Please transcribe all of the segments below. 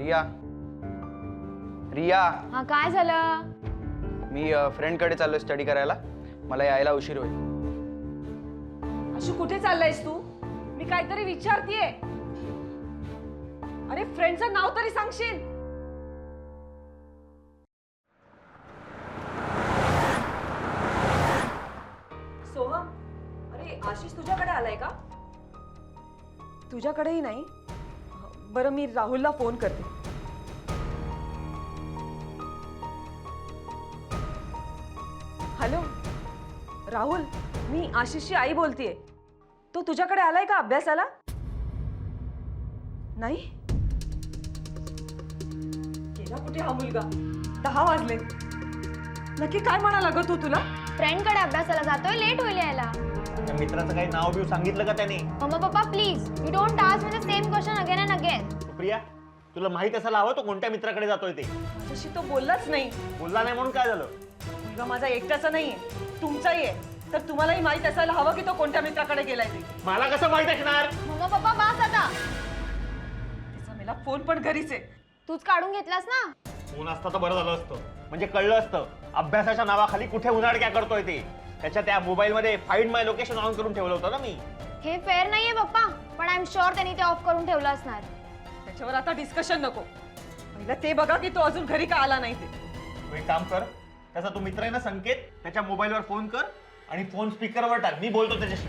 रिया रिया हा काय झालं? मी फ्रेंडकडे चाललोय स्टडी करायला. मला यायला उशीर होईल. अशी कुठे चाललायस तू? मी काहीतरी विचारतीये. अरे फ्रेंडचं नाव तरी सांगशील. सोहम, अरे आशिष तुझ्याकडे आलाय का? तुझ्याकडेही नाही. बरं मी राहुलला फोन करते. हॅलो राहुल, मी आशिषची आई बोलतेय. तो तुझ्याकडे आलाय का अभ्यासाला? नाही. गेला कुठे हा मुलगा? 10 वाजले. नक्की काय म्हणाला ग तू? तुला फ्रेंडकडे अभ्यासाला जातोय, लेट होईल यायला. त्या मित्राचं काही नाव बिव सांगितलं का त्याने? मम्मा पप्पा please you don't ask me the same question again and again. Supriya, तुला माहित असायला हवं तो कोणत्या मित्राकडे जातोय ते. माझ्याशी तो बोललाच नाही. बोलला नाही म्हणून काय झालं? मुलगा माझा एकट्याचा नाहीये, तुमचाही आहे. तर तुम्हालाही माहित असायला हवं की तो कोणत्या मित्राकडे गेलाय ते. मला कसं माहित असणार? मम्मा पप्पा बास आता. तिचा मला फोन पण घरीच आहे. तूच काढून घेतलास ना. फोन असता तर बरं झालं असतं. म्हणजे कळलं असतं अभ्यासाच्या नावाखाली कुठे उन्हाळक्या करतोय ते. त्याच्या त्या मोबाईल मध्ये फाइंड माय लोकेशन ऑन करून ठेवलं होतं ना मी. हे फेअर नाहीये पप्पा, पण आय एम शुअर त्यांनी ते ऑफ करून ठेवलं असणार. त्याच्यावर आता डिस्कशन नको. पहिलं ते बघा की तो अजून घरी का आला नाही ते. तू एक काम कर, त्याचा तो मित्र आहे ना संकेत, त्याच्या मोबाईलवर फोन कर आणि फोन स्पीकरवर टाक. मी बोलतो त्याच्याशी.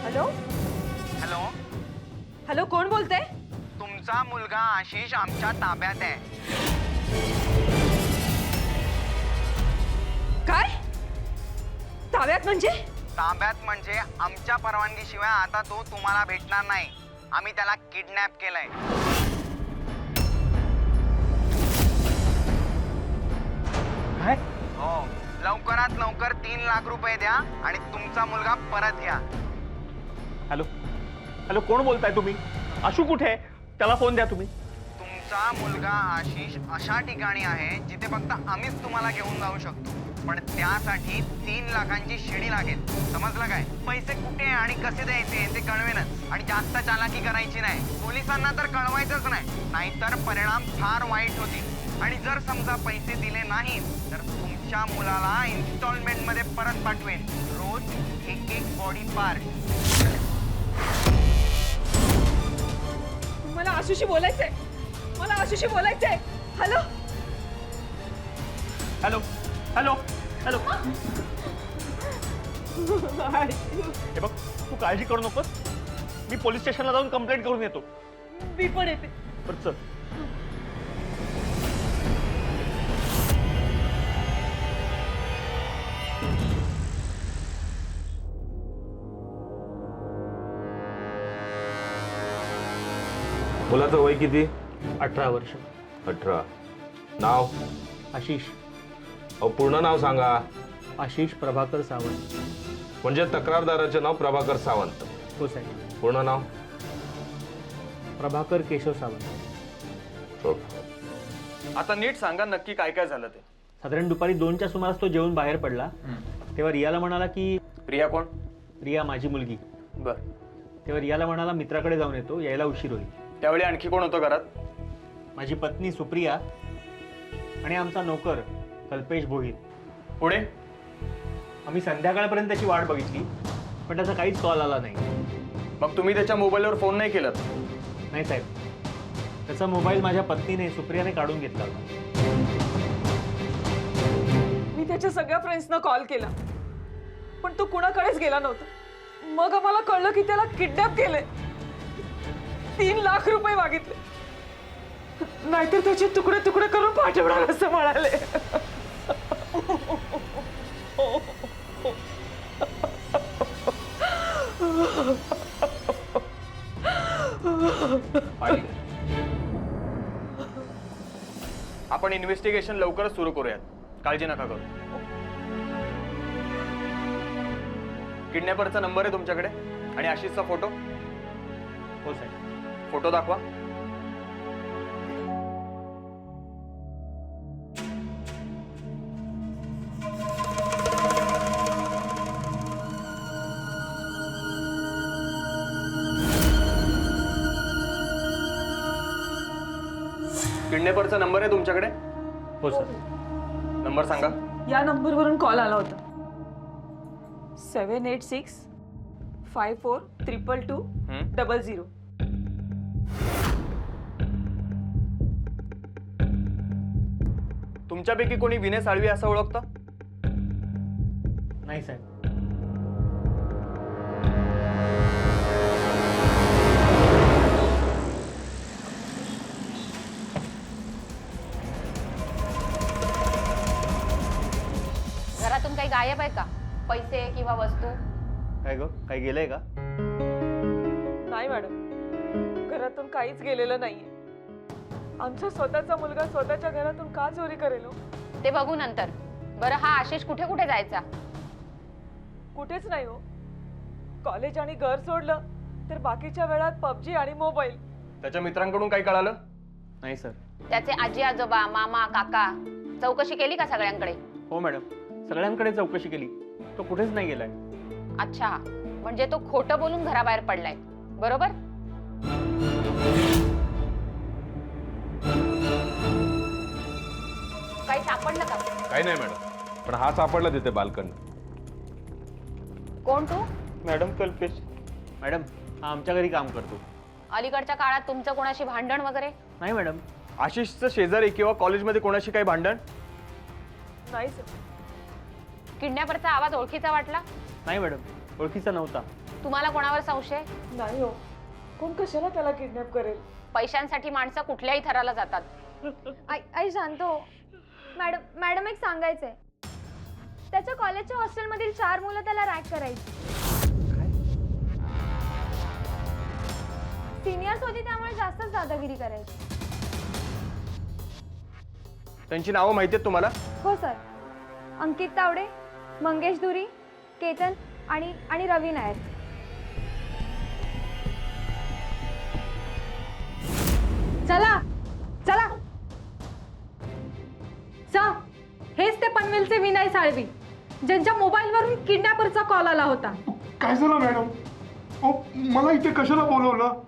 हॅलो हॅलो, हॅलो, कोण बोलतंय? तुमचा मुलगा आशिष आमच्या ताब्यात आहे. काय ताब्यात म्हणजे? ताब्यात म्हणजे आमच्या परवानगीशिवाय आता तो तुम्हाला भेटणार नाही. आम्ही त्याला किडनॅप केलंय. काय? हो, लवकरात लवकर 3 लाख रुपये द्या आणि तुमचा मुलगा परत घ्या. हॅलो हॅलो, कोण बोलताय तुम्ही? आशू कुठे आहे? त्याला फोन द्या तुम्ही. तुमचा मुलगा आशिष अशा ठिकाणी आहे जिथे फक्त आम्हीच तुम्हाला घेऊन जाऊ शकतो. पण त्यासाठी 3 लाखांची शिडी लागेल. समजलं काय? पैसे कुठे आणि कसे द्यायचे ते कळवेनच. आणि जास्त चालाकी करायची नाही. पोलिसांना तर कळवायचंच नाही, नाहीतर परिणाम फार वाईट होतील. आणि जर समजा पैसे दिले नाही तर तुमच्या मुलाला इन्स्टॉलमेंट मध्ये परत पाठवेन. रोज 1 बॉडी पार्ट. मला आशुशी बोलायचंय. मला आशुशी बोलायचंय. Hello hello hello hello. हे बघ, तू काळजी करू नकोस. मी पोलीस स्टेशनला जाऊन कंप्लेंट करून येतो. मी पण येते. बरं चल. मुलाचं वय किती? 18 वर्ष. 18. नाव? आशिष. अहो, पूर्ण नाव सांगा. आशिष प्रभाकर सावंत. म्हणजे तक्रारदाराचे नाव प्रभाकर सावंत. हो साहेब. पूर्ण नाव? प्रभाकर केशव सावंत. आता नीट सांगा नक्की काय काय झालं ते. साधारण दुपारी 2च्या सुमारास तो जेवून बाहेर पडला. तेव्हा रियाला म्हणाला की, प्रिया कोण? रिया माझी मुलगी. बर. तेव्हा रियाला म्हणाला मित्राकडे जाऊन येतो, यायला उशीर होईल. त्यावेळी आणखी कोण होतं घरात? माझी पत्नी सुप्रिया आणि आमचा नोकर कल्पेश भोईर. पुढे? आम्ही संध्याकाळपर्यंत त्याची वाट बघितली, पण त्याचा काहीच कॉल आला नाही. मग तुम्ही त्याच्या मोबाईलवर फोन नाही केलात? नाही साहेब, त्याचा मोबाईल माझ्या पत्नीने सुप्रियाने काढून घेतला होता. मी त्याच्या सगळ्या फ्रेंड्सना कॉल केला, पण तो कुणाकडेच गेला नव्हता. मग आम्हाला कळलं की त्याला किडनॅप केलंय. 3 लाख रुपये मागितले, नाहीतर त्याचे तुकडे तुकडे करून पाठवणार असं म्हणाले. आपण इन्व्हेस्टिगेशन लवकरच सुरू करूयात, काळजी नका करू. किडनॅपरचा नंबर आहे तुमच्याकडे आणि आशिषचा फोटो? हो साहेब. फोटो दाखवा. किडनॅपरचा नंबर आहे तुमच्याकडे? हो सर. नंबर सांगा. या नंबरवरून कॉल आला होता. 786-54-222-00. तुमच्यापैकी कोणी विनय साळवी असं ओळखतं? नाही साहेब. घरातून काही गायब आहे का? पैसे किंवा वस्तू? काय ग, काही गेलंय का? नाही मॅडम, घरातून काहीच गेलेलं नाहीये. आमचा स्वतःचा मुलगा स्वतःच्या घरातून का चोरी करेल हो? ते बघू नंतर. बरं, हा आशिष कुठे कुठे जायचा? कुठेच नाही हो. कॉलेज आणि घर सोडलं तर बाकीच्या वेळात पबजी आणि मोबाईल. त्याच्या मित्रांकडून काही कळालं? नाही सर. त्याचे आजी आजोबा, मामा, काका चौकशी केली का सगळ्यांकडे? हो मॅडम, सगळ्यांकडे चौकशी केली. तो कुठेच नाही गेलाय. अच्छा, म्हणजे तो खोटं बोलून घराबाहेर पडलाय, बरोबर? काही सापडलं का? काही नाही मॅडम, पण हा सापडला तिथे बाल्कन. कोण तू? मॅडम कल्पेश. मॅडम, हा आमच्या घरी काम करतो. अलीकडच्या काळात तुमचं कोणाशी भांडण वगैरे? नाही मॅडम. आशिषचं शेजारी किंवा कॉलेजमध्ये कोणाशी काही भांडण? नाही सर. किडनॅपरचा आवाज ओळखीचा वाटला? नाही मॅडम, ओळखीचा नव्हता. तुम्हाला कोणावर संशय? नाही हो. कोण कशाला त्याला किडनॅप करेल? पैशांसाठी माणसं कुठल्याही थराला जातात. आई शांत हो. मॅडम एक सांगायचंय. त्याच्या कॉलेजच्या हॉस्टेलमधील 4 मुलं त्याला रॅक करायची. सिनियर्स होती त्यामुळे जास्तच दादागिरी करायची. त्यांची नावं माहिती आहेत तुम्हाला? हो सर. अंकित तावडे, मंगेश धुरी, केतन आणि रवी नायर. चला चला सा, हेच ते पनवेलचे विनय साळवी ज्यांच्या मोबाईलवरून किडनॅपरचा कॉल आला होता. काय झालं मॅडम? मला इथे कशाला बोलवलं?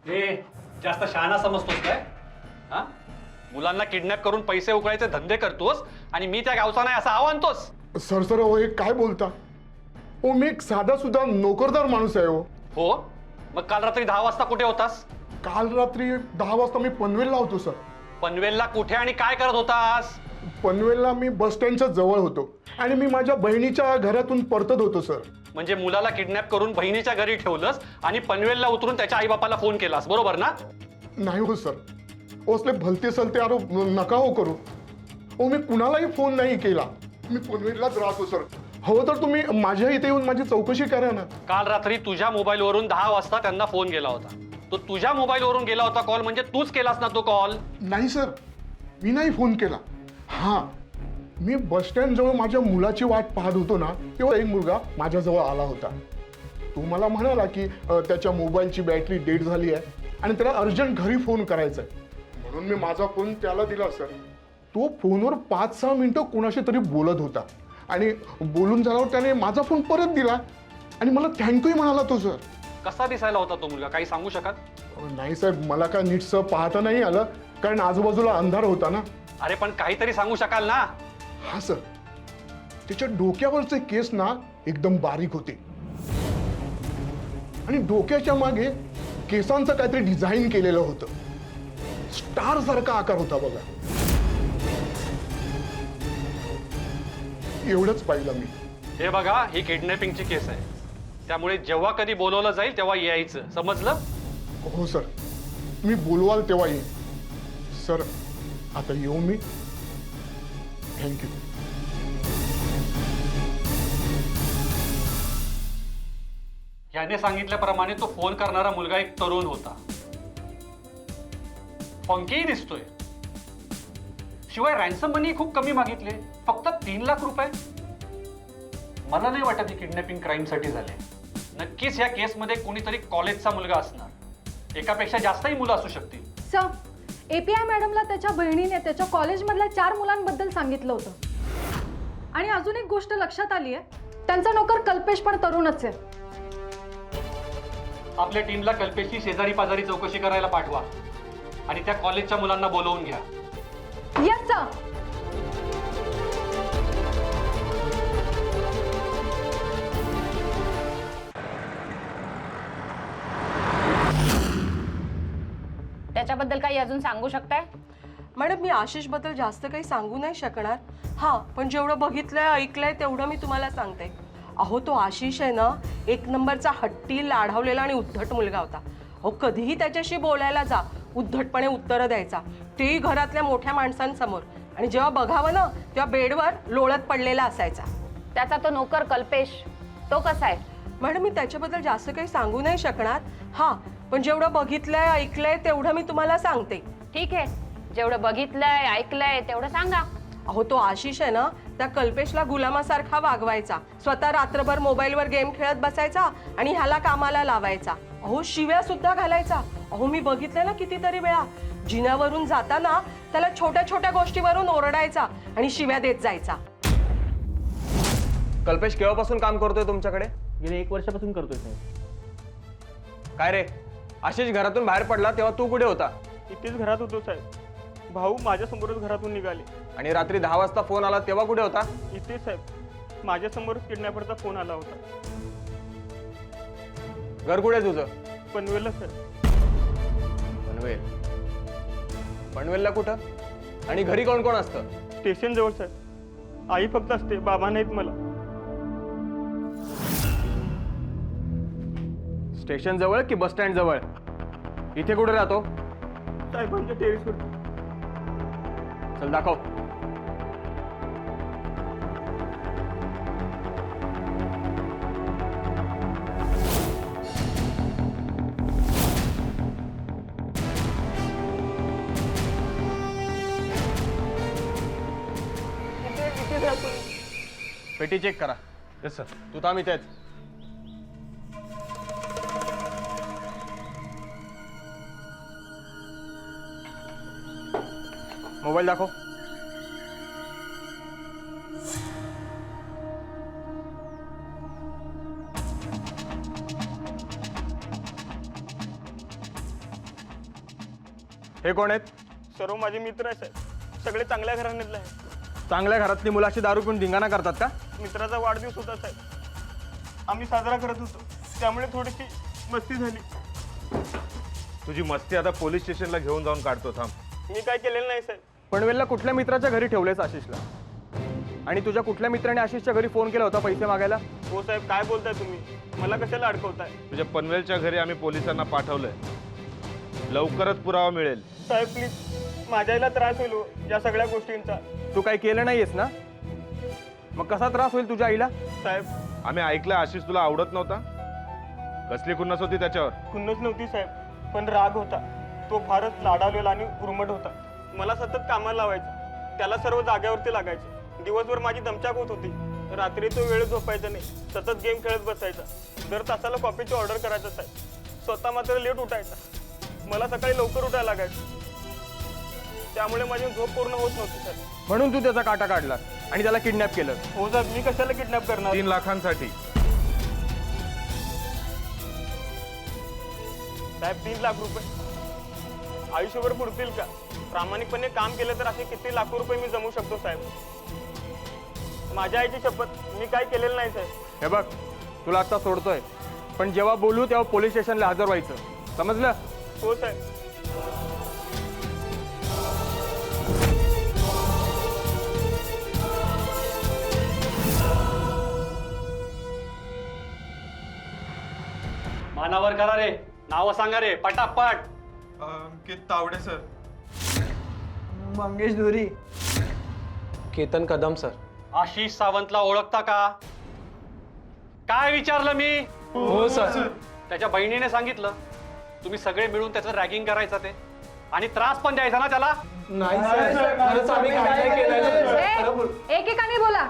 हे जास्त शहाणा समजतोस काय? हा, मुलांना किडनॅप करून पैसे उकळायचे धंदे करतोस आणि मी त्या गावचा नाही असं आव्हानतोस. सर हो, हे काय बोलता? मी एक साधा सुद्धा नोकरदार माणूस आहे हो. हो, मग काल रात्री 10 वाजता कुठे होतास? काल रात्री 10 वाजता मी पनवेलला होतो सर. पनवेलला कुठे आणि काय करत होतास? पनवेलला मी बस स्टँडच्या जवळ होतो आणि मी माझ्या बहिणीच्या घरातून परतत होतो सर. म्हणजे मुलाला किडनॅप करून बहिणीच्या घरी ठेवलंस आणि पनवेलला उतरून त्याच्या आईबापाला फोन केलास, बरोबर ना? नाही हो सर, असले भलते सलते आरोप नका हो करू. मी कुणालाही फोन नाही केला. मी पनवेललाच राहतो सर. हो तर तुम्ही माझ्या इथे येऊन माझी चौकशी करा ना. काल रात्री तुझ्या मोबाईलवरून 10 वाजता त्यांना फोन गेला होता. तो तुझ्या मोबाईलवरून गेला होता कॉल, म्हणजे तूच केलास ना तो कॉल? नाही सर, मी नाही फोन केला. हां, मी बस स्टँड जवळ माझ्या मुलाची वाट पाहत होतो ना, तेव्हा एक मुलगा माझ्याजवळ आला होता. तो मला म्हणाला की त्याच्या मोबाईलची बॅटरी डेड झाली आहे आणि त्याला अर्जंट घरी फोन करायचा आहे. म्हणून मी माझा फोन त्याला दिला सर. तो फोनवर 5-6 मिनिटं कोणाशी तरी बोलत होता आणि बोलून झाल्यावर त्याने माझा फोन परत दिला आणि मला थँक्यू म्हणाला तो सर. कसा दिसायला होता तो मुलगा, काही सांगू शकाल? नाही साहेब, मला काय नीटसं पाहता नाही आलं कारण आजूबाजूला अंधार होता ना. अरे पण काहीतरी सांगू शकाल ना? हा सर, त्याच्या डोक्यावरचे केस ना एकदम बारीक होते आणि डोक्याच्या मागे केसांचं काहीतरी डिझाईन केलेलं होतं. स्टार सारखा आकार होता बघा. एवढंच पाहिलं मी. हे बघा, ही किडनॅपिंगची केस आहे, त्यामुळे जेव्हा कधी बोलवलं जाईल तेव्हा यायचं, समजलं? हो सर, तुम्ही बोलवाल तेव्हा येईन. सर, आता येऊ मी. थँक्यू. याने सांगितल्याप्रमाणे तो फोन करणारा मुलगा एक तरुण होता. फंकीही दिसतोय. शिवाय रॅन्सम मनी खूप कमी मागितले, फक्त 3 लाख रुपये. मला नाही वाटत ही किडनॅपिंग क्राईमसाठी झाले. नक्कीच या केसमध्ये कोणीतरी कॉलेजचा मुलगा असणार. एकापेक्षा जास्तही मुलं असू शकतील. सर, API मॅडमला त्याच्या बहिणीने त्याच्या कॉलेजमधल्या 4 मुलांबद्दल सांगितलं होतं. आणि अजून एक गोष्ट लक्षात आली आहे, त्यांचा नोकर कल्पेश पण तरुणच आहे. आपल्या टीमला कल्पेशची शेजारी पाजारी चौकशी करायला पाठवा आणि त्या कॉलेजच्या मुलांना बोलवून घ्या. Yes sir. त्याच्याबद्दल काही अजून सांगू शकताय? मॅडम, मी आशिषबद्दल जास्त काही सांगू नाही शकणार. हां, पण जेवढं बघितलंय ऐकलंय तेवढं मी तुम्हाला सांगते. अहो, तो आशिष आहे ना, 1 नंबरचा हट्टी, लाढावलेला आणि उद्धट मुलगा होता. अहो, कधीही त्याच्याशी बोलायला जा, उद्धटपणे उत्तरं द्यायचा, तेही घरातल्या मोठ्या माणसांसमोर. आणि जेव्हा बघावं ना, तेव्हा बेडवर लोळत पडलेला असायचा. त्याचा तो नोकर कल्पेश, तो कसा आहे? मॅडम, मी त्याच्याबद्दल जास्त काही सांगू नाही शकणार. हां, पण जेवढं बघितलंय ऐकलंय तेवढं मी तुम्हाला सांगते. ठीक आहे, जेवढं बघितलंय ऐकलंय तेवढं सांगा. अहो, तो आशिष आहे ना, त्या कल्पेशला गुलामासारखा वागवायचा. स्वतः रात्रभर मोबाईलवर गेम खेळत बसायचा आणि ह्याला कामाला लावायचा. अहो, शिव्या सुद्धा घालायचा. अहो, मी बघितलंय ना कितीतरी वेळा. जिन्यावरून जाताना त्याला छोट्या छोट्या गोष्टीवरून ओरडायचा आणि शिव्या देत जायचा. कल्पेश केव्हापासून काम करतोय तुमच्याकडे? गेले 1 वर्षापासून करतोय साहेब. काय रे, आशिष घरातून बाहेर पडला तेव्हा तू कुठे होता? इथेच घरात होतो साहेब. भाऊ माझ्यासमोरच घरातून निघाले. आणि रात्री 10 वाजता फोन आला तेव्हा कुठे होता? इथे साहेब, माझ्यासमोरच किडनॅपरचा फोन आला होता. घर कुठे तुझं? पनवेलला साहेब. पनवेल? पनवेलला कुठं? आणि घरी कोण कोण असतं? स्टेशन जवळ साहेब. आई फक्त असते, बाबा नाहीत मला. स्टेशन जवळ की बस स्टँड जवळ? इथे कुठे राहतो? साहेबांच्या टेरेसवर. चल दाखव. पेटी चेक करा. Yes sir. तू थांब इथेच. मोबाईल दाखव. हे कोण आहेत? सर्व माझे मित्र आहे साहेब. सगळे चांगल्या घराण्यातले आहेत. चांगल्या घरातली मुलाशी दारू पिऊन धिंगाणा करतात का? मित्राचा वाढदिवस होता साहेब. आम्ही साजरा करत होतो, त्यामुळे थोडीशी मस्ती झाली. तुझी मस्ती आता पोलीस स्टेशनला घेऊन जाऊन काढतो. थांब. मी काय केलेलं नाही साहेब. पनवेलला कुठल्या मित्राच्या घरी ठेवलेस आशिषला? आणि तुझ्या कुठल्या मित्राने आशिषच्या घरी फोन केला होता पैसे मागायला? हो साहेब, काय बोलताय तुम्ही? मला कशाला अडकवताय? तुझ्या पनवेलच्या घरी आम्ही पोलिसांना पाठवलंय. लवकरच पुरावा मिळेल. साहेब प्लीज, माझ्या आईला त्रास होईल हो या सगळ्या गोष्टींचा. तू काही केलं नाहीयेस ना? मग कसा त्रास होईल तुझ्या आईला? साहेब, आम्ही ऐकलं आशिष तुला आवडत नव्हता. कसली खुन्नस होती त्याच्यावर? खुन्नस नव्हती साहेब, पण राग होता. तो फारच लाडावलेला आणि उर्मट होता. मला सतत कामाला लावायचा. त्याला सर्व जाग्यावरती लागायचे. दिवसभर माझी दमछाक होत होती. रात्री तो वेळ झोपायचा नाही, सतत गेम खेळत बसायचा. दर तासाला कॉफीची ऑर्डर करायचा साहेब. स्वतः मात्र लेट उठायचा. मला सकाळी लवकर उठायला लागायचं. त्यामुळे माझी झोप पूर्ण होत नव्हती साहेब. म्हणून तू त्याचा काटा काढला आणि त्याला किडनॅप केलं? हो साहेब, मी कशाला किडनॅप करणार? 3 लाखांसाठी. साहेब 3 लाख रुपये आयुष्यभर पुरतील का? प्रामाणिकपणे काम केलं तर असे किती लाखो रुपये मी जमवू शकतो साहेब. माझ्या आईची शपथ, मी काय केलेलं नाही साहेब. हे बघ, तुला आता सोडतोय, पण जेव्हा बोलू तेव्हा पोलीस स्टेशनला हजर व्हायचं, समजलं? हो साहेब. मानावर करा रे. नाव सांगा रे पटापट. तावडे सर. मंगेश धुरी. केतन कदम सर. आशिष सावंतला ओळखता का? काय विचारलं मी? हो सर. त्याच्या बहिणीने सांगितलं तुम्ही सगळे मिळून त्याचं रॅगिंग करायचं ते आणि त्रास पण द्यायचा ना त्याला? नाही सर, खरंच आम्ही काय केलं. एकेकाने बोला.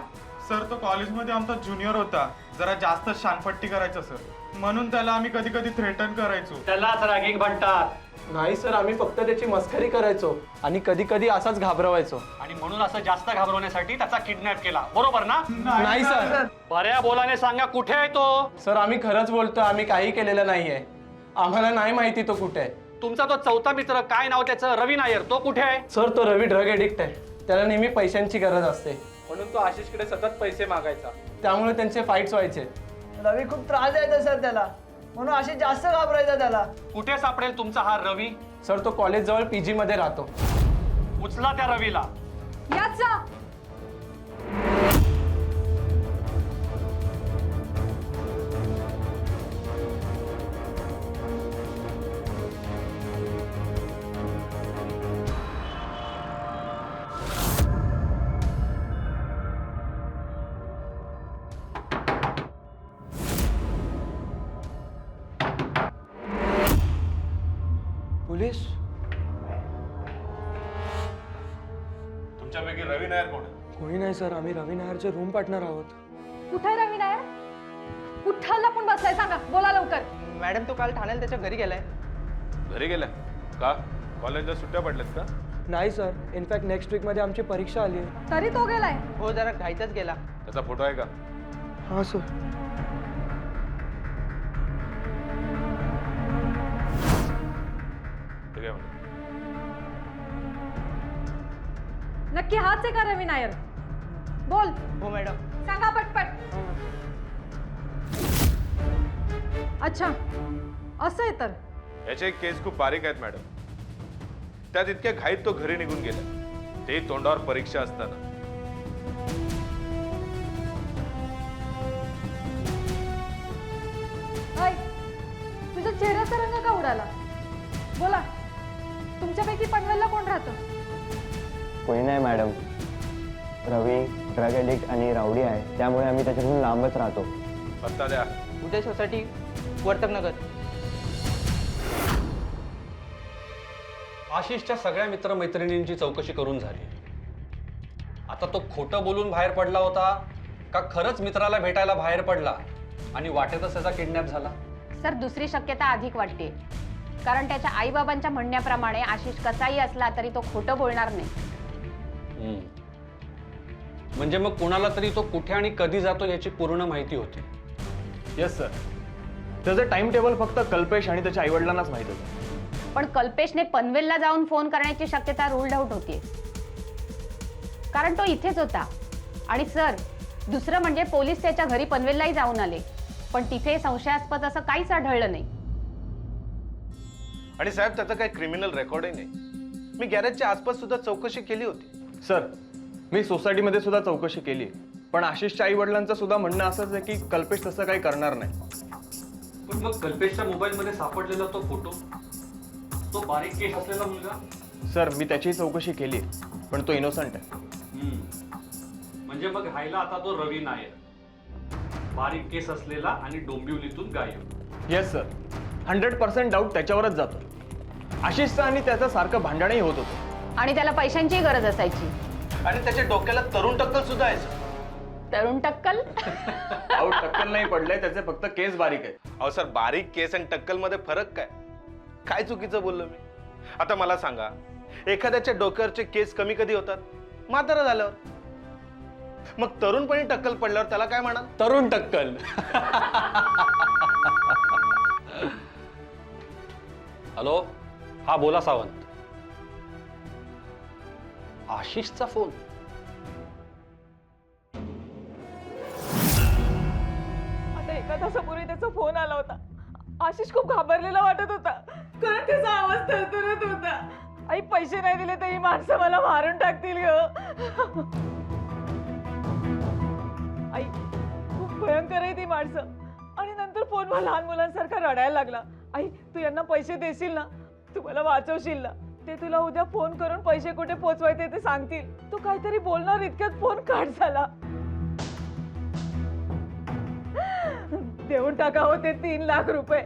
सर तो कॉलेजमध्ये आमचा ज्युनियर होता, जरा जास्त शानपट्टी करायचा सर, म्हणून त्याला आम्ही कधी कधी थ्रेटन करायचो. त्यालाच रॅगिंग म्हणतात. नाही सर, आम्ही फक्त त्याची मस्करी करायचो आणि कधी कधी असाच घाबरवायचो. आणि म्हणून असं जास्त घाबरवण्यासाठी त्याचा किडनॅप केला, बरोबर ना? नाही सर. बऱ्या बोलाने सांगा, कुठे आहे तो? सर आम्ही खरंच बोलतो, आम्ही काही केलेलं नाहीये. आम्हाला नाही माहिती तो कुठे आहे. तुमचा तो चौथा मित्र, काय नाव त्याचं, रवी नायर, तो कुठे आहे? सर तो रवी ड्रग एडिक्ट आहे. त्याला नेहमी पैशांची गरज असते, म्हणून तो आशिषकडे सतत पैसे मागायचा. त्यामुळे त्यांचे फाईट्स व्हायचे. रवी खूप त्रास द्यायचा सर त्याला, म्हणून अशी जास्त घाबरायचा त्याला. कुठे सापडेल तुमचा हा रवी? सर तो कॉलेज जवळ पीजी मध्ये राहतो. उचला त्या रवीला. याचा पोलीस? तुमच्यापैकी रवी नायर कोण आहे? कोणी नाही सर, आम्ही रवी नायरचे रूम पार्टनर आहोत. कुठे रवी नायर? कुठं लपून बसलाय सांगा, बोला लवकर. मॅडम तो काल ठाण्याला त्याच्या घरी गेलाय. घरी गेल्या का? कॉलेजला सुट्ट्या पडल्यात का? नाही सर, इनफॅक्ट नेक्स्ट वीक मध्ये आमची परीक्षा आली आहे. तरी तो गेलाय. हो जरा घाईतच गेला. त्याचा फोटो आहे का? हां सर. ठीक आहे म्हणून. नक्की हाच आहे का रवी नायर? बोल, हो मॅडम. सांगा पटपट. अच्छा, असं आहे तर. याचे केस खूप बारीक आहेत मॅडम. त्यात इतक्या घाईत तो घरी निघून गेला, ते तोंडावर परीक्षा असताना. ऐ, तुझ्या चेहऱ्याचा रंग का उडाला? बोला, तुमच्यापैकी पनवेलला कोण राहतं? कोणी नाही मॅडम. रवी ड्रग एडिक्ट आणि रावडी आहे, त्यामुळे आम्ही त्याच्याकडून लांबच राहतो. पत्ता द्या. उदय सोसायटी, वर्तक नगर. आशिषच्या सगळ्या मित्रमैत्रिणींची चौकशी करून झाली. आता तो खोटं बोलून बाहेर पडला होता का खरंच मित्राला भेटायला बाहेर पडला आणि वाटेतच त्याचा किडनॅप झाला? सर, दुसरी शक्यता अधिक वाटते, कारण त्याच्या आईबाबांच्या म्हणण्याप्रमाणे आशिष कसाही असला तरी तो खोटं बोलणार नाही. म्हणजे मग कोणाला तरी तो कुठे आणि कधी जातो याची पूर्ण माहिती होती. Yes sir. त्याचं टाइम टेबल फक्त कल्पेश आणि त्याच्या आईवडिलांनाच माहित होतं. पण कल्पेशने पनवेलला जाऊन फोन करण्याची शक्यता रूल्ड आउट होतीये, कारण तो इथेच होता. आणि सर, दुसरं म्हणजे पोलीस त्याच्या घरी पनवेललाही जाऊन आले, पण तिथे संशयास्पद असं काहीच आढळलं नाही. आणि साहेब, त्याचं काही क्रिमिनल रेकॉर्डही नाही. मी गॅरेजच्या आसपास सुद्धा चौकशी केली होती. सर, मी सोसायटीमध्ये सुद्धा चौकशी केली, पण आशिषच्या आई वडिलांचं सुद्धा म्हणणं असंच आहे की कल्पेश तसं काही करणार नाही. पण मग कल्पेशच्या मोबाईलमध्ये सापडलेला तो फोटो, तो बारीक केस असलेला मुलगा? सर, मी त्याची चौकशी केली, पण तो इनोसंट आहे. म्हणजे मग राहिला आता तो रवी नायर, बारीक केस असलेला आणि डोंबिवलीतून गायब. येस सर, 100% डाऊट त्याच्यावरच जातो. आशिषचं आणि त्याचं सारखं भांडणही होत होतं. आणि त्याला पैशांची गरज असायची. आणि त्याच्या डोक्याला तरुण टक्कल सुद्धा आहे. तरुण टक्कल? आऊट टक्कल नाही पडलंय, त्याचे फक्त केस बारीक आहेत. अहो सर, बारीक केस आणि टक्कल मध्ये फरक काय? काय चुकीचं बोललो मी? आता मला सांगा, एखाद्याच्या डोक्यावरचे केस कमी कधी होतात? म्हातारा झाल्यावर. मग तरुणपणी टक्कल पडल्यावर त्याला काय म्हणाल? तरुण टक्कल. हॅलो, हा बोला सावंत. आशिषचा फोन? आता एका तासापूर्वी त्याचा फोन आला होता. आशिष खूप घाबरलेला वाटत होता, कारण त्याचा आवाज थरथरत होता. आई, पैसे नाही दिले तर ही माणसं मला मारून टाकतील ग. आई, खूप भयंकर आहे ती माणसं. आणि नंतर फोनवर लहान मुलांसारखा रडायला लागला. आई, तू यांना पैसे देशील ना? तू मला वाचवशील ना? ते तुला उद्या फोन करून पैसे कुठे पोचवायचे ते सांगतील. तू काहीतरी बोलणार इतक्यात फोन कट झाला. देऊन टाका हो ते 3 लाख रुपये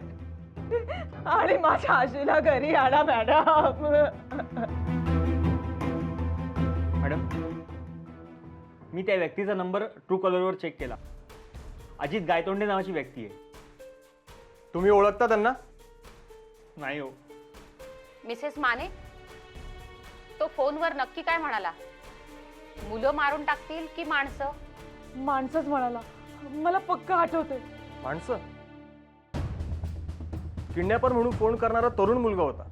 आणि माझ्या आशीला घरी आणा मॅडम. मॅडम, मी त्या व्यक्तीचा नंबर ट्रू कॉलरवर चेक केला. अजित गायतोंडे नावाची व्यक्ती आहे. तुम्ही ओळखता त्यांना? नाही हो. मिसेस माने, तो फोनवर नक्की काय म्हणाला? मुलं मारून टाकतील की माणसं? माणसंच म्हणाला. मला पक्का आठवते. माणसं? किडनॅपर म्हणून फोन करणारा तरुण मुलगा होता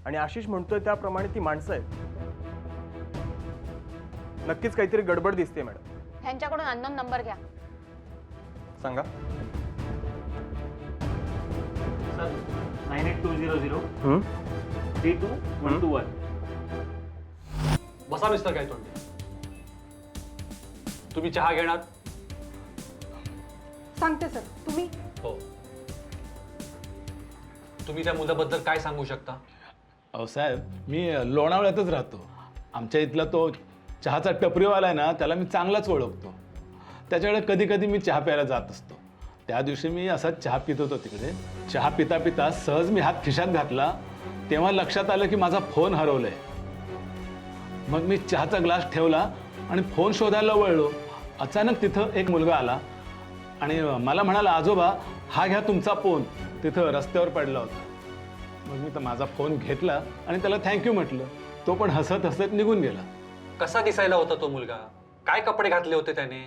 आणि आशिष म्हणतोय त्याप्रमाणे ती माणसं आहेत. नक्कीच काहीतरी गडबड दिसते मॅडम. ह्यांच्याकडून अननोन नंबर घ्या. सांगा. 98200 32121. बसा मिस्टर गायतोंडे. तुम्ही चहा घेणार? सांगते सर. तुम्ही? हो. तुम्ही त्या मुलाबद्दल काय सांगू शकता? अहो साहेब, मी लोणावळ्यातच राहतो. आमच्या इथला तो चहाचा टपरीवाला आहे ना, त्याला मी चांगलाच ओळखतो. त्याच्याकडे कधी कधी मी चहा प्यायला जात असतो. त्या दिवशी मी असाच चहा पित होतो तिकडे. चहा पिता पिता सहज मी हात खिशात घातला, तेव्हा लक्षात आलं की माझा फोन हरवलाय. मग मी चहाचा ग्लास ठेवला आणि फोन शोधायला वळलो. अचानक तिथं एक मुलगा आला आणि मला म्हणाला, आजोबा हा घ्या तुमचा फोन. तिथं रस्त्यावर पडला होता. मग मी तर माझा फोन घेतला आणि त्याला थँक्यू म्हटलं. तो पण हसत हसत निघून गेला. कसा दिसायला होता तो मुलगा? काय कपडे घातले होते त्याने?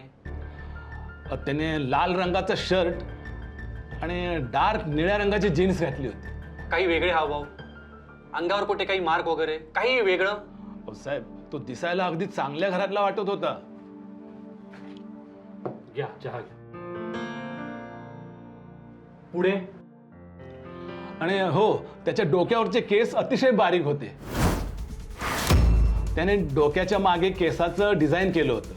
त्याने लाल रंगाचा शर्ट आणि डार्क निळ्या रंगाची जीन्स घातली होती. काही वेगळे हावभाव? अंगावर कुठे काही मार्क वगैरे? काही वेगळं? अहो साहेब, तो दिसायला अगदी चांगल्या घरातला वाटत होता. घ्या चहा घ्या. पुढे? आणि हो, त्याच्या डोक्यावरचे केस अतिशय बारीक होते. त्याने डोक्याच्या मागे केसाचं डिझाईन केलं होतं.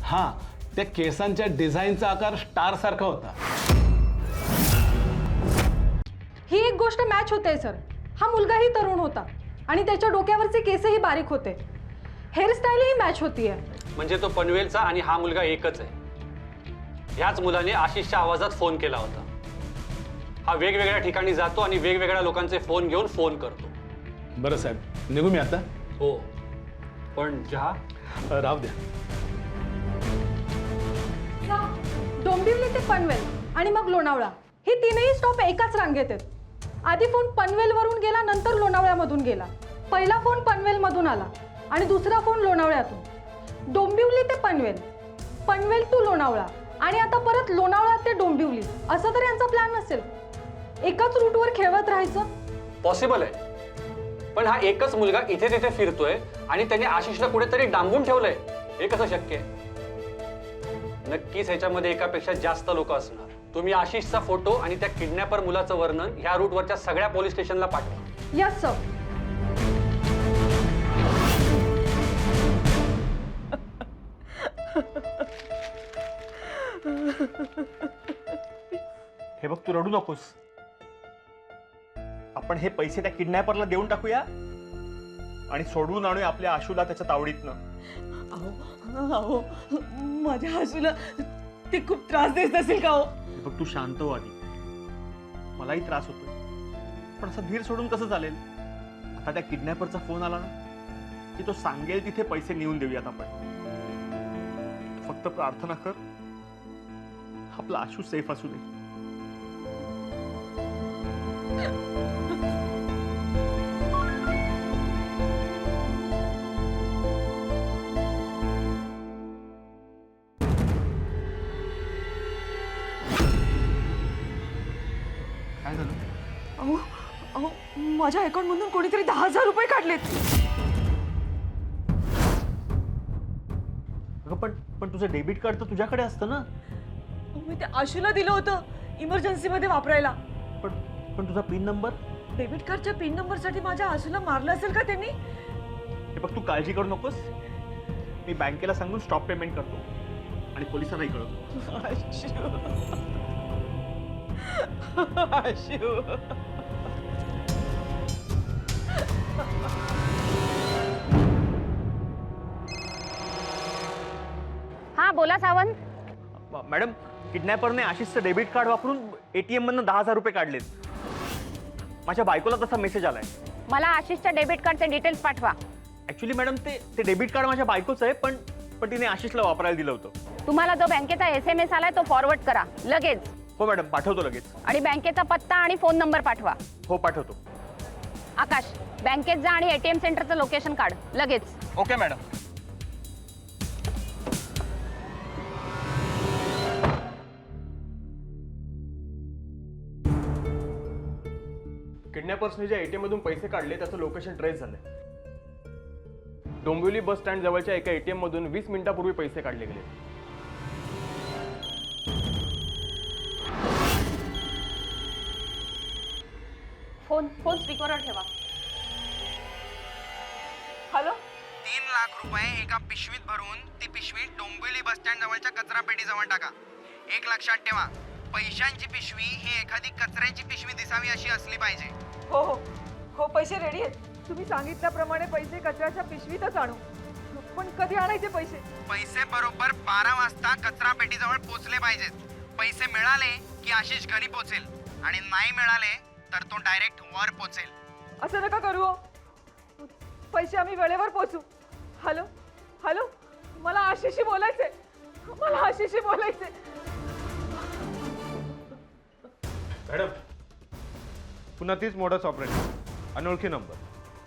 हा, त्या केसांच्या डिझाईनचा आकार स्टार सारखा होता. ही एक गोष्ट मॅच होते सर. हा मुलगाही तरुण होता आणि त्याच्या डोक्यावरचे केसही बारीक होते. हेअरस्टाईलही मॅच होतीये. म्हणजे तो पनवेलचा आणि हा मुलगा एकच आहे. ह्याच मुलाने आशिषच्या आवाजात फोन केला होता. हा वेगवेगळ्या ठिकाणी जातो आणि वेगवेगळ्या लोकांचे फोन घेऊन फोन करतो. बरं साहेब, निघू मी आता? हो, पण चहा राहू द्या. डोंबिवली ते पनवेल आणि मग लोणावळा हे तीनही स्टॉप एकाच रांगेत आहेत. आधी फोन पनवेलवरून गेला, नंतर लोणावळ्यामधून गेला. पहिला फोन पनवेलमधून आला आणि दुसरा फोन लोणावळ्यातून. डोंबिवली ते पनवेल, पनवेल टू लोणावळा आणि आता परत लोणावळा ते डोंबिवली, असं तर यांचा प्लॅन नसेल. एकाच रूटवर खेळवत राहायचं पॉसिबल आहे. पण हा एकच मुलगा इथे तिथे फिरतोय आणि त्याने आशिषला कुठेतरी डांबून ठेवलंय. हे कसं शक्य आहे? नक्कीच ह्याच्यामध्ये एकापेक्षा जास्त लोक असणार. तुम्ही आशिषचा फोटो आणि त्या किडनॅपर मुलाचं वर्णन ह्या रूटवरच्या सगळ्या पोलीस स्टेशनला पाठवा. Yes sir. हे बघ, तू रडू नकोस. आपण हे पैसे त्या किडनॅपरला देऊन टाकूया आणि सोडवून आणूया आपल्या आशूला त्याच्या तावडीतनं. अहो, माझ्या आशूला ते खूप त्रास देत असेल का हो? बघ, तू शांत हो आधी. मलाही त्रास होतोय, पण असं धीर सोडून कसं चालेल? आता त्या किडनॅपरचा फोन आला ना की तो सांगेल तिथे पैसे नेऊन देऊयात आपण. फक्त प्रार्थना कर, आपला आशू सेफ असू दे. काय झालं? अहो अहो, माझ्या अकाउंट मधून कोणीतरी 10,000 रुपये काढलेत. अगं पण तुझं डेबिट कार्ड तर तुझ्याकडे असतं ना? मी ते आशूला दिलं होतं इमर्जन्सी मध्ये वापरायला. पण तुझा पिन नंबर? डेबिट कार्डच्या पिन नंबर साठी माझ्या आशूला मारलं असेल का त्यांनी? हे बघ, तू काळजी करू नकोस. मी बँकेला सांगून स्टॉप पेमेंट करतो आणि पोलिसांनाही कळवतो. आशू. हा बोला सावंत. मॅडम, किडनॅपरने आशिषचं डेबिट कार्ड वापरून ATM मधनं 10,000 रुपये काढलेत. माझ्या बायकोला तसा मेसेज आलाय. मला आशिषच्या डेबिट कार्डचे डिटेल्स पाठवा. ऍक्च्युली मॅडम ते डेबिट कार्ड माझ्या बायकोच आहे, पण तिने आशिषला वापरायला दिलं होतं. तुम्हाला जो बँकेचा SMS आलाय तो फॉरवर्ड करा लगेच. हो मॅडम, पाठवतो लगेच. आणि बँकेचा पत्ता आणि फोन नंबर पाठवा. हो पाठवतो. आकाश, बँकेत जा आणि ATM सेंटरचं लोकेशन काढ लगेच. Okay madam. किडनॅपर्सने ज्या ATM मधून पैसे काढले त्याचं लोकेशन ट्रेस झालंय. डोंबिवली बस स्टँड जवळच्या एका ATM मधून 20 मिनिटापूर्वी पैसे काढले गेले. फोन स्पीकरवर ठेवा. हॅलो 3 लाख रुपये एका पिशवीत भरून ती पिशवी डोंबिवली बस स्टँड जवळच्या कचरा पेटी जवळ टाका. एक लक्षात ठेवा, पैशांची पिशवी ही एखादी कचऱ्याची पिशवी दिसावी अशी असली पाहिजे. हो हो हो, पैसे रेडी आहेत. तुम्ही सांगितल्याप्रमाणे पैसे कचऱ्याच्या पिशवीतच आणू. पण कधी आणायचे पैसे? पैसे बरोबर 12 वाजता कचरा पेटी जवळ पोहोचले पाहिजेत. पैसे मिळाले की आशिष घरी पोहोचेल आणि नाही मिळाले तर तो डायरेक्ट वर पोहोचेल. असं नका करू हो. पैसे आम्ही वेळेवर पोहोचू. हॅलो हॅलो, मला आशिषशी बोलायचंय. मॅडम, पुन्हा तीच मोडस ऑपरेटिंग, अनोळखी नंबर.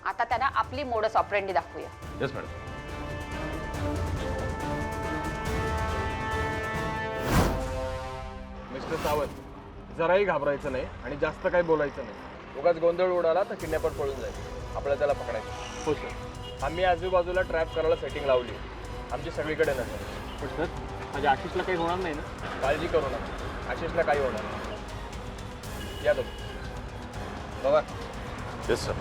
आता त्यांना आपली मोडस ऑपरेंडी दाखवूया. Yes madam. मिस्टर सावंत, जराही घाबरायचं नाही आणि जास्त काही बोलायचं नाही. उगाच गोंधळ उडाला तर किडनॅपर पळून जाईल. आपल्याला त्याला पकडायचं. हो सर. आम्ही आजूबाजूला ट्रॅप करायला सेटिंग लावली. आमची सगळीकडे नसेल. पण सर, माझ्या आशिषला काही होणार नाही ना? काळजी करू नका, आशिषला काही होणार नाही. या तुम्ही बघा. Yes sir.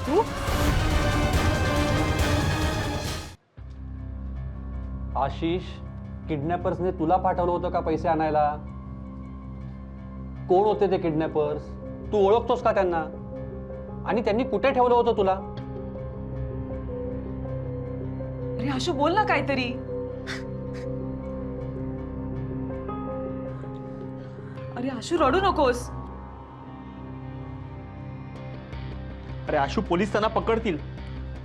तू आशिष, किडनॅपर्सने तुला पाठवलं होतं का पैसे आणायला? कोण होते ते किडनॅपर्स? तू ओळखतोस का त्यांना? आणि त्यांनी कुठे ठेवलं होतं तुला? अरे आशू, बोल ना काहीतरी. अरे आशू, रडू नकोस. अरे आशू, पोलीस त्यांना पकडतील,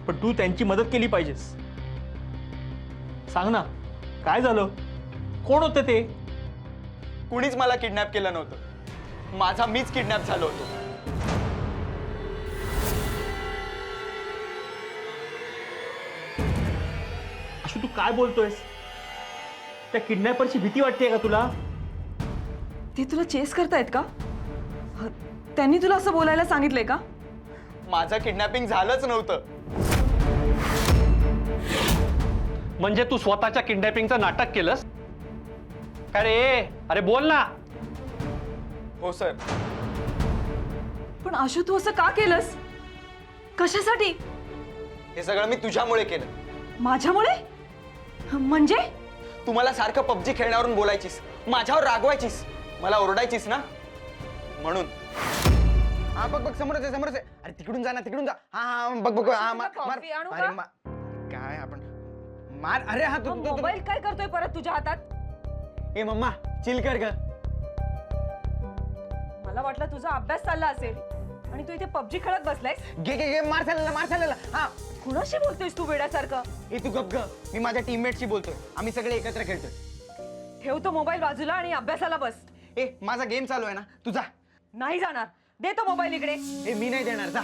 पण तू त्यांची मदत केली पाहिजेस. सांग ना, काय झालं? कोण होते ते? कुणीच मला किडनॅप केलं नव्हतं. माझा मीच किडनॅप झालो होतो. आशू, तू काय बोलतोयस? त्या किडनॅपरची भीती वाटते का तुला? ते तुला चेस करतायत का? त्यांनी तुला असं बोलायला सांगितलंय का? माझं किडनॅपिंग झालंच नव्हतं. म्हणजे तू स्वतःच्या किडनॅपिंगचं नाटक केलंस? अरे अरे बोल ना. हो सर. पण आशू, तू असं का केलंस? कशासाठी? हे सगळं मी तुझ्यामुळे केलं. माझ्यामुळे? म्हणजे? तू मला सारखं PUBG खेळण्यावरून बोलायचीस, माझ्यावर रागवायचीस, मला ओरडायचीस ना, म्हणून. हा बघ बघ, समोरच आहे, समोरच आहे. अरे तिकडून जा ना, तिकडून जा. हा हा, बघ बघ. हा मार मार. अरे काय आपण मार. अरे हा तू मोबाईल काय करतोय परत तुझ्या हातात? ए मम्मा चिल कर ग. मला वाटलं तुझा अभ्यास चालला असेल आणि तू इथे पबजी खेळत बसलायस. घे घे घे मार चाललेला. हा कुणाशी बोलतोयस तू वेड्यासारखं? ए तू गप ग. मी माझ्या टीममेटशी बोलतोय. आम्ही सगळे एकत्र खेळतोय. ठेव तो मोबाईल बाजूला आणि अभ्यासाला बस. ए माझा गेम चालू आहे ना, तू जा. नाही जाणार. दे तो मोबाईल इकडे. ए मी नाही देणार, जा.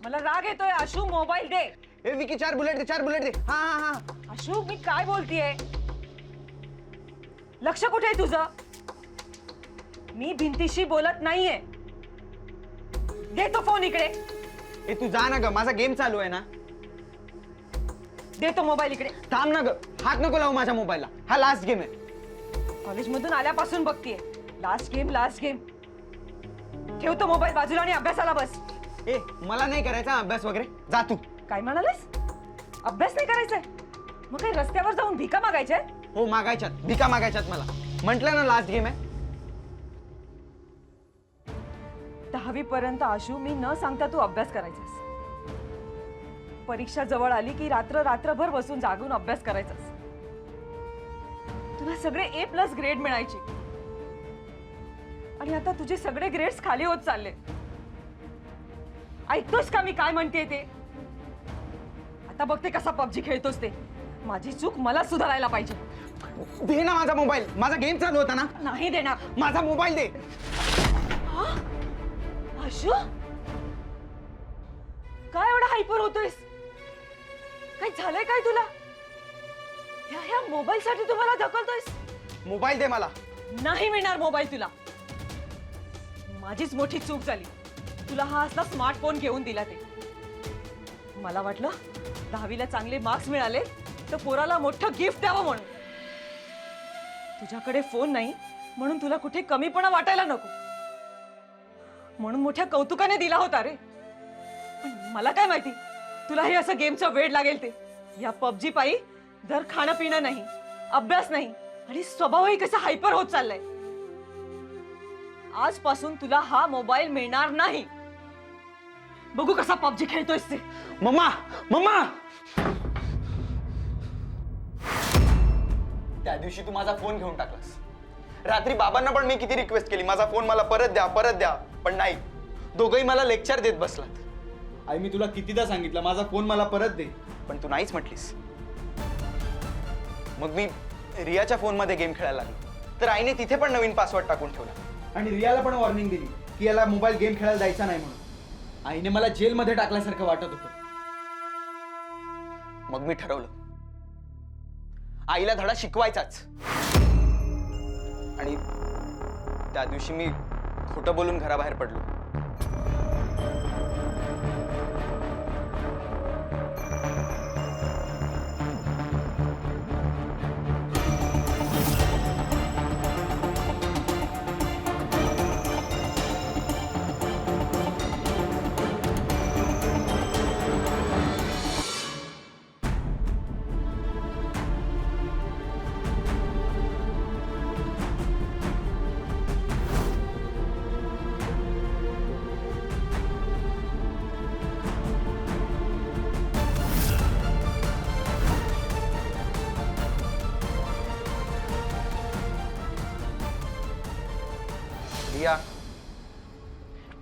मला राग येतोय आशू, मोबाईल दे. ए विकी 4 बुलेट दे. हा हा हा. आशू मी काय बोलतीये? लक्ष कुठे आहे तुझं? मी भिंतीशी बोलत नाहीये. दे तो फोन इकडे. ए तू जा ना ग, माझा गेम चालू आहे ना. दे तो मोबाईल इकडे. थांब ना ग, हात नको लावू माझ्या मोबाईलला. हा लास्ट गेम आहे. कॉलेजमधून आल्यापासून बघतीये लास्ट गेम. ठेव तो मोबाईल बाजूला आणि अभ्यासाला बस. ए मला नाही करायचा अभ्यास वगैरे, जा तू. काय म्हणालेस? अभ्यास नाही करायचाय? मग काही रस्त्यावर जाऊन भिका मागायच्या? हो मागायच्यात, भिका मागायच्यात मला. म्हटलं ना लास्ट गेम आहे. 10वी पर्यंत आशू मी न सांगता तू अभ्यास करायचास. परीक्षा जवळ आली की रात्रभर बसून जागून अभ्यास करायचास. तुला सगळे A+ ग्रेड मिळायचे आणि आता तुझे सगळे ग्रेड्स खाली होत चालले. ऐकतोस का मी काय म्हणते ते? आता बघते कसा पबजी खेळतोस ते. माझी चूक मला सुधारायला पाहिजे. दे ना माझा मोबाईल, माझा गेम चालू होता ना. नाही देणार. माझा मोबाईल दे. आशू काय एवढा हायपर होतोयस? काय झालंय काय तुला? ह्या मोबाईल साठी तुम्हाला ढकलतोयस? मोबाईल दे मला. नाही मिळणार मोबाईल तुला. माझीच मोठी चूक झाली तुला हा असला स्मार्टफोन घेऊन दिला ते. मला वाटलं 10वीला चांगले मार्क्स मिळाले तर पोराला मोठं गिफ्ट द्यावं म्हणून. तुझ्याकडे फोन नाही म्हणून तुला कुठे कमीपणा वाटायला नको म्हणून मोठ्या कौतुकाने दिला होता रे. पण मला काय माहिती तुला हे असं गेमचं वेड लागेल ते. या पबजी पायी दर खाणं पिणं नाही, अभ्यास नाही आणि स्वभावही कसा हायपर होत चाललाय. आजपासून तुला हा मोबाईल मिळणार नाही. बघू कसा पबजी खेळतोयस ते. मम्मा त्या दिवशी तू माझा फोन घेऊन टाकलास. रात्री बाबांना पण मी किती रिक्वेस्ट केली, माझा फोन मला परत द्या, पण नाही. दोघंही मला लेक्चर देत बसलात. आई मी तुला कितीदा सांगितलं माझा फोन मला परत दे, पण तू नाहीच म्हटलीस. मग मी रियाच्या फोनमध्ये गेम खेळायला लागलो तर आईने तिथे पण नवीन पासवर्ड टाकून ठेवला. आणि रियाला पण वॉर्निंग दिली की याला मोबाईल गेम खेळायला द्यायचा नाही म्हणून. आईने मला जेलमध्ये टाकल्यासारखं वाटत होतं. मग मी ठरवलं आईला धडा शिकवायचाच. आणि त्या दिवशी मी खोटं बोलून घराबाहेर पडलो.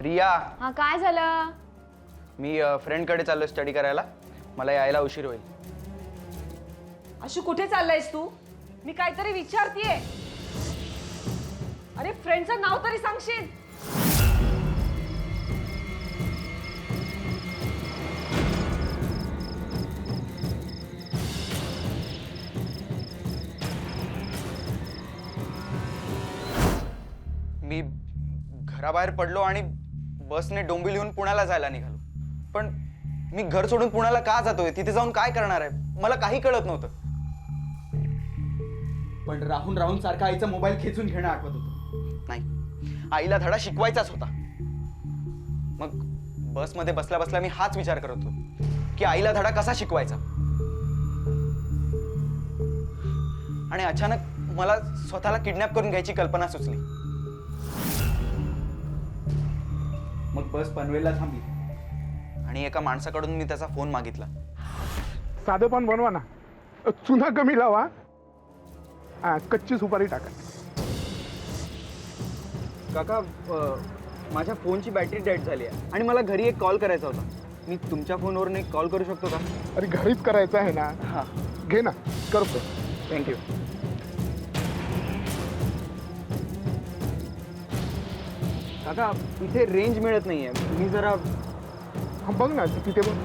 रिया हा काय झालं? मी फ्रेंडकडे चाललो स्टडी करायला. मला यायला उशीर होईल. आशू कुठे चाललायस तू? मी काहीतरी विचारतीये. अरे फ्रेंडचं नाव तरी सांगशील. मी घराबाहेर पडलो आणि बसने डोंबिवलीहून पुण्याला जायला निघालो. पण मी घर सोडून पुण्याला का जातोय, तिथे जाऊन काय करणार आहे, मला काही कळत नव्हतं. पण राहून राहून सारखा आईचा मोबाईल खेचून घेणं आठवत होतं. नाही, आईला धडा शिकवायचाच होता. मग बसमध्ये बसल्या बसल्या मी हाच विचार करत होतो की आईला धडा कसा शिकवायचा. आणि अचानक मला स्वतःला किडनॅप करून घ्यायची कल्पना सुचली. मग बस पनवेलला थांबली आणि एका माणसाकडून मी त्याचा फोन मागितला. साधं पण बनवा ना, चुना कमी लावा. कच्ची सुपारी टाका. काका माझ्या फोनची बॅटरी डेड झाली आहे आणि मला घरी एक कॉल करायचा होता. मी तुमच्या फोनवरून एक कॉल करू शकतो का? अरे घरीच करायचं आहे ना. हां घे ना, करतो. थँक्यू. काका इथे रेंज मिळत नाहीये. मी जरा हा बघ ना तिथे बघ.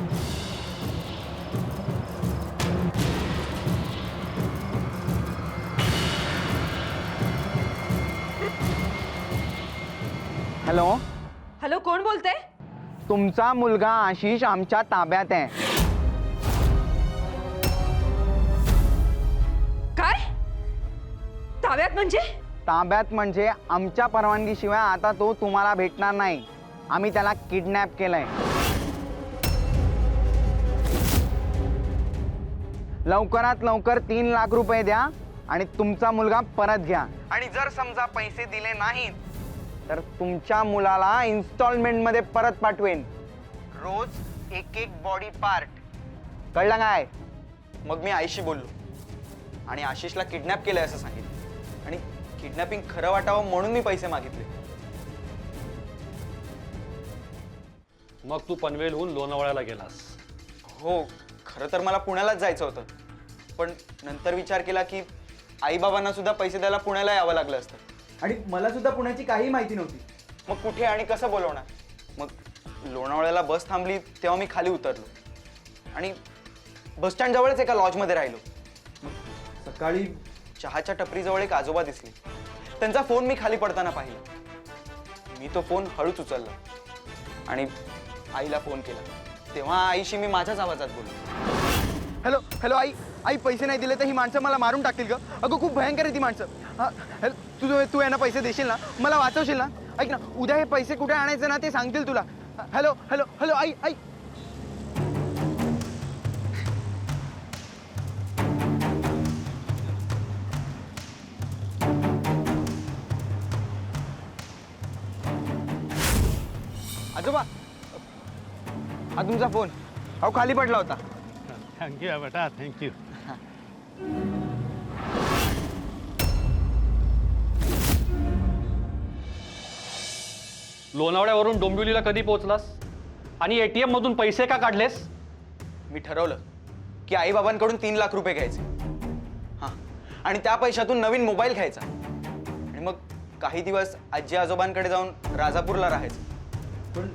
हॅलो, हॅलो, कोण बोलते? तुमचा मुलगा आशिष आमच्या ताब्यात आहे. काय ताब्यात म्हणजे? ताब्यात म्हणजे आमच्या परवानगीशिवाय आता तो तुम्हाला भेटणार नाही. आम्ही त्याला किडनॅप केलंय. लवकरात लवकर 3 लाख रुपये द्या आणि तुमचा मुलगा परत घ्या. आणि जर समजा पैसे दिले नाहीत तर तुमच्या मुलाला इन्स्टॉलमेंट मध्ये परत पाठवेन. रोज एक बॉडी पार्ट. कळलं काय? मग मी आईशी बोललो आणि आशिषला किडनॅप केलंय असं सांगितलं. आणि किडनॅपिंग खरं वाटावं म्हणून मी पैसे मागितले. मग तू पनवेलहून लोणावळ्याला गेलास? हो, खरं तर मला पुण्यालाच जायचं होतं, पण नंतर विचार केला की आईबाबांना सुद्धा पैसे द्यायला पुण्याला यावं लागलं असतं आणि मला सुद्धा पुण्याची काही माहिती नव्हती. मग कुठे आणि कसं बोलवणार? मग लोणावळ्याला बस थांबली तेव्हा मी खाली उतरलो आणि बसस्टँड जवळच एका लॉजमध्ये राहिलो. सकाळी चहाच्या टपरीजवळ एक आजोबा दिसले. त्यांचा फोन मी खाली पडताना पाहिला. मी तो फोन हळूच उचलला आणि आईला फोन केला. तेव्हा आईशी मी माझ्याच आवाजात बोललो. हॅलो हॅलो आई, आई पैसे नाही दिले तर ही माणसं मला मारून टाकतील का? अगं खूप भयंकर आहे ती माणसं. हां तू यांना पैसे देशील ना? मला वाचवशील ना? ऐक ना, उद्या हे पैसे कुठे आणायचे ना ते सांगतील तुला. हॅलो हॅलो हॅलो आई आई. आजोबा, हा तुमचा फोन. अहो खाली पडला होता. थँक्यू बेटा, थँक्यू. लोणावळ्यावरून डोंबिवलीला कधी पोहोचलास आणि ATM मधून पैसे का काढलेस? मी ठरवलं की आईबाबांकडून 3 लाख रुपये घ्यायचे. हां, आणि त्या पैशातून नवीन मोबाईल घ्यायचा आणि मग काही दिवस आजी आजोबांकडे जाऊन राजापूरला राहायचं. पण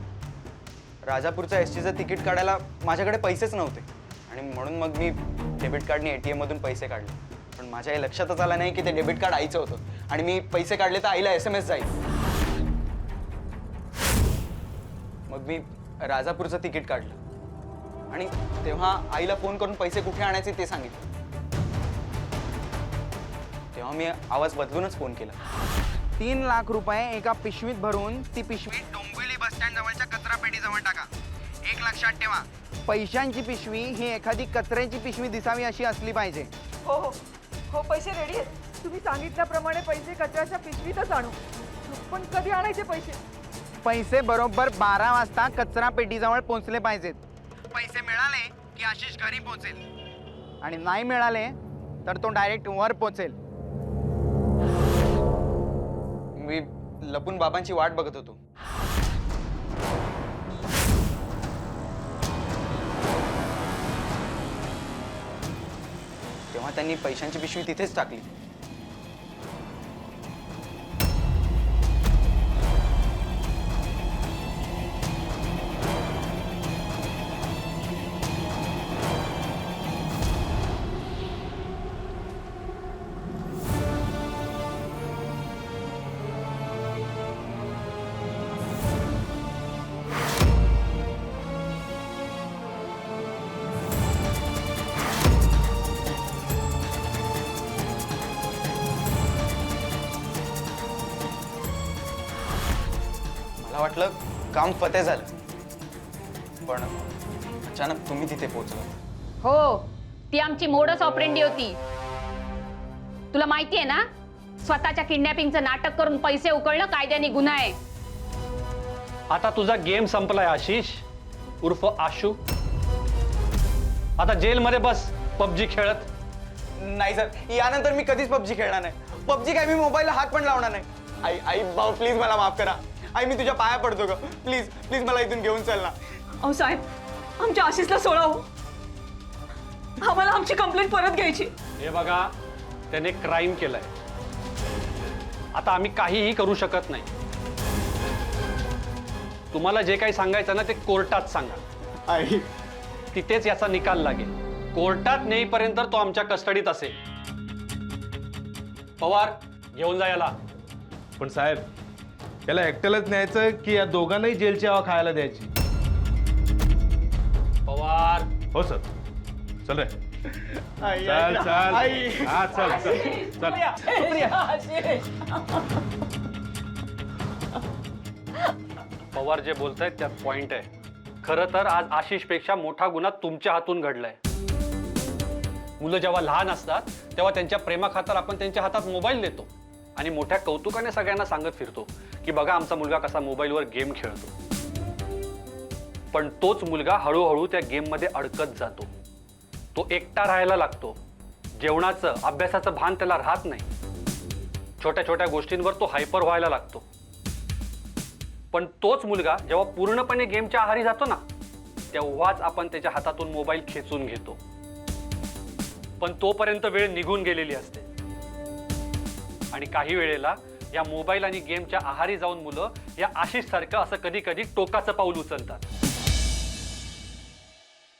राजापूरचं STचं तिकीट काढायला माझ्याकडे पैसेच नव्हते आणि म्हणून मग मी डेबिट कार्डने ATM मधून पैसे काढले. पण माझ्या हे लक्षातच आलं नाही की ते डेबिट कार्ड आईचं होतं आणि मी पैसे काढले तर आईला SMS जाईल. मग मी राजापूरचं तिकीट काढलं आणि तेव्हा आईला फोन करून पैसे कुठे आणायचे ते सांगितलं. तेव्हा मी आवाज बदलूनच फोन केला. 3 लाख रुपये एका पिशवीत भरून ती पिशवी डोंबिवली बस स्टँड जवळच्या कचरा पेटीजवळ टाका. एक लक्षात ठेवा, पैशांची पिशवी ही एखादी कचऱ्याची पिशवी दिसावी अशी असली पाहिजे. हो हो हो, पैसे रेडी आहेत. तुम्ही सांगितल्याप्रमाणे पैसे कचऱ्याच्या पिशवीतच आणू. पण कधी आणायचे पैसे? पैसे बरोबर 12 वाजता कचरा पेटीजवळ पोहोचले पाहिजेत. पैसे मिळाले की आशिष घरी पोहोचेल आणि नाही मिळाले तर तो डायरेक्ट वर पोहोचेल. मी लपून बाबांची वाट बघत होतो. तेव्हा त्यांनी पैशांची पिशवी तिथेच टाकली. मला वाटलं काम फते झालं, पण अचानक तुम्ही तिथे पोहोचला. हो, ती आमची मोडस ऑपरेंडी होती. तुला माहिती आहे ना, स्वतःच्या किडनॅपिंगचं नाटक करून पैसे उकळणं कायद्याने गुन्हा आहे. आता तुझा गेम संपलाय आशिष उर्फ आशू. आता जेलमध्ये बस PUBG खेळत. नाही सर, यानंतर मी कधीच पबजी खेळणार नाही. पबजी काय, मी मोबाईलला हात पण लावणार नाही. आई आई भाऊ प्लीज मला माफ करा. आई मी तुझ्या पाया पडतो ग, प्लीज प्लीज मला इथून घेऊन चल ना. अहो साहेब, आमच्या आशिषला सोडा हो. आम्हाला आमची कंप्लेंट परत घ्यायची. हे बघा, त्याने क्राईम केलाय. आता आम्ही काहीही करू शकत नाही. तुम्हाला जे काही सांगायचं ना ते कोर्टात सांगा. आई तिथेच याचा निकाल लागेल. कोर्टात नेईपर्यंत तो आमच्या कस्टडीत असेल. पवार, घेऊन जा याला. पण साहेब, याला एकट्यालाच न्यायचं की या दोघांनाही जेलची हवा खायला द्यायची? पवार. हो सर. चल रे. आई चल चल. आई हा चल चल चल. पवार जे बोलतायत त्यात पॉइंट आहे. खरं तर आज आशिषपेक्षा मोठा गुन्हा तुमच्या हातून घडलाय. मुलं जेव्हा लहान असतात तेव्हा त्यांच्या प्रेमाखातर आपण त्यांच्या हातात मोबाईल देतो आणि मोठ्या कौतुकाने सगळ्यांना सांगत फिरतो की बघा आमचा मुलगा कसा मोबाईलवर गेम खेळतो. पण तोच मुलगा हळूहळू त्या गेममध्ये अडकत जातो. तो एकटा राहायला लागतो. जेवणाचं, अभ्यासाचं भान त्याला राहत नाही. छोट्या छोट्या गोष्टींवर तो हायपर व्हायला लागतो. पण तोच मुलगा जेव्हा पूर्णपणे गेमच्या आहारी जातो ना, तेव्हाच आपण त्याच्या हातातून मोबाईल खेचून घेतो. पण तोपर्यंत वेळ निघून गेलेली असते. आणि काही वेळेला या मोबाईल आणि गेमच्या आहारी जाऊन मुलं या आशिष सारखं असं कधी कधी टोकाचं पाऊल उचलतात.